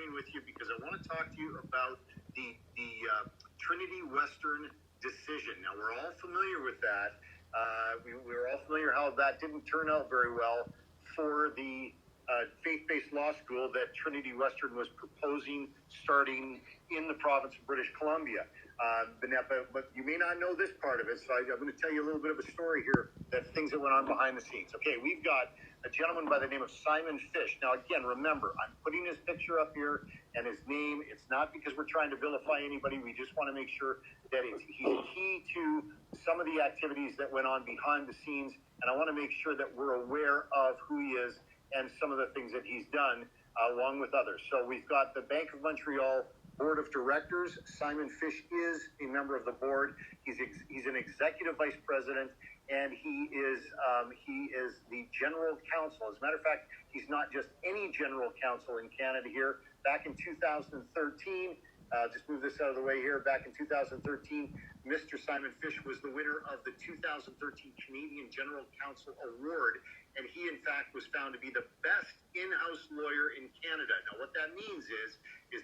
screen with you because I want to talk to you about the Trinity Western decision. Now, we're all familiar with that. We're all familiar how that didn't turn out very well for the faith-based law school that Trinity Western was proposing starting in the province of British Columbia. But you may not know this part of it, so I'm going to tell you a little bit of a story here, that things that went on behind the scenes. Okay, we've got a gentleman by the name of Simon Fish. Now, again, remember, I'm putting his picture up here and his name. It's not because we're trying to vilify anybody. We just want to make sure that he's key to some of the activities that went on behind the scenes, and I want to make sure that we're aware of who he is and some of the things that he's done, along with others. So we've got the Bank of Montreal Board of Directors. Simon Fish is a member of the board. He's an executive vice president, and he is the general counsel. As a matter of fact, he's not just any general counsel in Canada here. Back in 2013, just move this out of the way here. Back in 2013, Mr. Simon Fish was the winner of the 2013 Canadian General Counsel Award, and he, in fact, was found to be the best in-house lawyer in Canada. Now, what that means is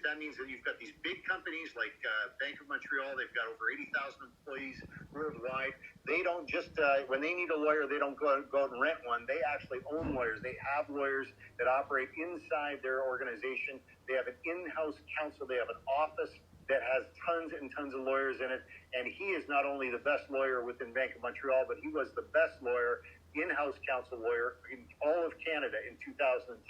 that means that you've got these big companies like Bank of Montreal. They've got over 80,000 employees worldwide. They don't just, when they need a lawyer, they don't go out and rent one. They actually own lawyers. They have lawyers that operate inside their organization. They have an in-house counsel. They have an office that has tons and tons of lawyers in it. And he is not only the best lawyer within Bank of Montreal, but he was the best lawyer, in-house counsel lawyer in all of Canada in 2013.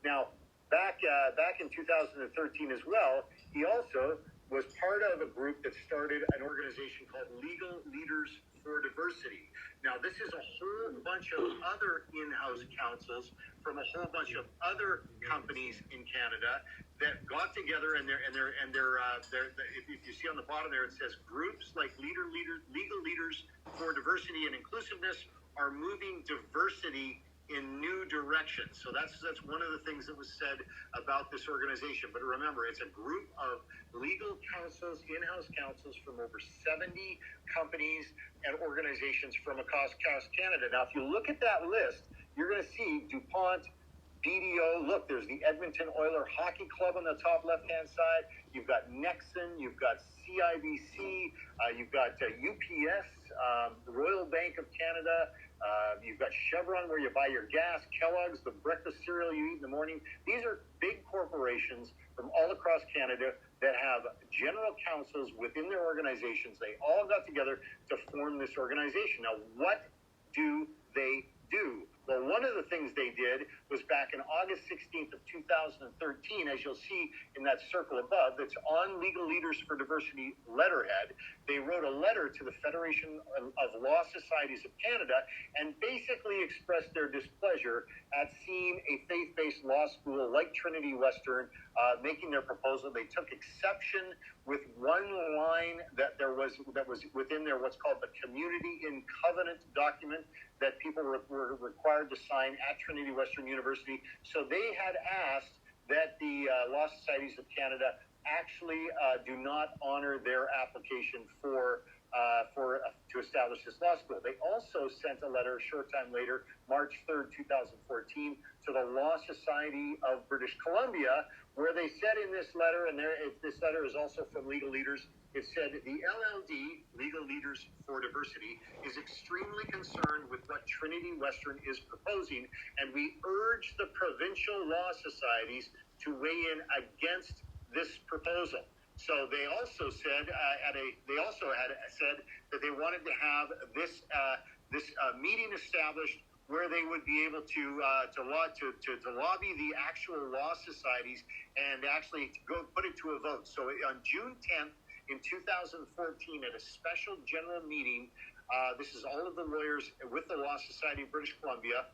Now, back in 2013 as well, he also was part of a group that started an organization called Legal Leaders for Diversity. Now, this is a whole bunch of other in-house counsels from a whole bunch of other companies in Canada that got together, and they're if you see on the bottom there, it says groups like Legal Leaders for Diversity and Inclusiveness are moving diversity in new directions. So that's one of the things that was said about this organization. But remember, it's a group of legal counsels, in-house counsels from over 70 companies and organizations from across Canada. Now, if you look at that list, you're going to see DuPont, BDO. Look, there's the Edmonton Oilers Hockey Club on the top left-hand side. You've got Nexon. You've got CIBC. You've got UPS, the Royal Bank of Canada. You've got Chevron, where you buy your gas, Kellogg's, the breakfast cereal you eat in the morning. These are big corporations from all across Canada that have general counsels within their organizations. They all got together to form this organization. Now, what do they do? Well, one of the things they did was back in August 16th of 2013, as you'll see in that circle above, that's on Legal Leaders for Diversity letterhead, they wrote a letter to the Federation of Law Societies of Canada and basically expressed their displeasure at seeing a faith-based law school like Trinity Western making their proposal. They took exception with one line that was within their what's called the Community in Covenant document that people were required to sign at Trinity Western University. So they had asked that the Law Societies of Canada actually do not honor their application to establish this law school. They also sent a letter a short time later, March 3rd, 2014, to the Law Society of British Columbia, where they said in this letter, and this letter is also from Legal Leaders, it said the LLD, Legal Leaders for Diversity, is extremely concerned with what Trinity Western is proposing, and we urge the provincial law societies to weigh in against this proposal. So they also said said that they wanted to have this meeting established where they would be able to lobby the actual law societies and actually go put it to a vote. So on June 10th in 2014, at a special general meeting, this is all of the lawyers with the Law Society of British Columbia,